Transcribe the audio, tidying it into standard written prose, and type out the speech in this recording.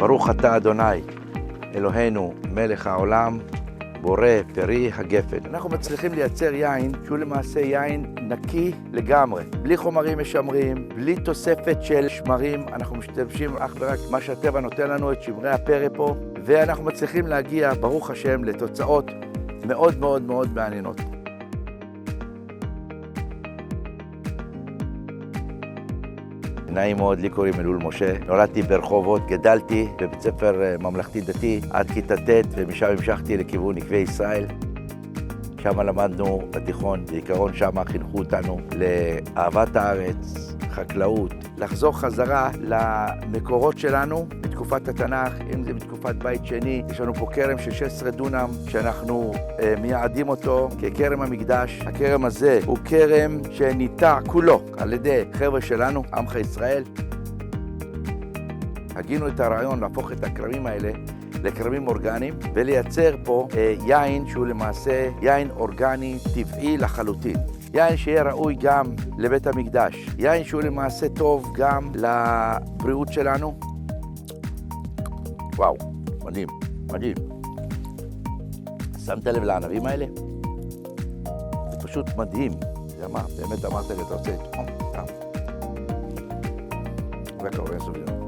ברוך אתה אדוני, אלוהינו, מלך העולם, בורא פרי הגפן. אנחנו מצליחים לייצר יין שהוא למעשה יין נקי לגמרי, בלי חומרים משמרים, בלי תוספת של שמרים. אנחנו משתמשים אך ורק מה שהטבע נותן לנו, את שמרי הפרא פה, ואנחנו מצליחים להגיע, ברוך השם, לתוצאות מאוד מאוד מאוד מעניינות. נעים מאוד, לי קוראים אלול משה. נולדתי ברחובות, גדלתי בבית ספר ממלכתי דתי עד כיתה ט', ומשם המשכתי לכיוון נקבי ישראל. שם למדנו בתיכון, בעיקרון שם חינכו אותנו לאהבת הארץ, חקלאות, לחזור חזרה למקורות שלנו בתקופת התנ"ך, אם זה בתקופת בית שני. יש לנו פה כרם של 16 דונם שאנחנו מייעדים אותו ככרם המקדש. הכרם הזה הוא כרם שניטע כולו על ידי חבר'ה שלנו, עמך ישראל. הגינו את הרעיון להפוך את הכרמים האלה לכרמים אורגניים ולייצר פה יין שהוא למעשה יין אורגני טבעי לחלוטין. יין שיהיה ראוי גם לבית המקדש. יין שהוא למעשה טוב גם לבריאות שלנו. וואו, מדהים, מדהים. שמת לב לענבים האלה? זה פשוט מדהים. זה מה, באמת אמרת לי, אתה רוצה לתחום? זה קורה, סוביון.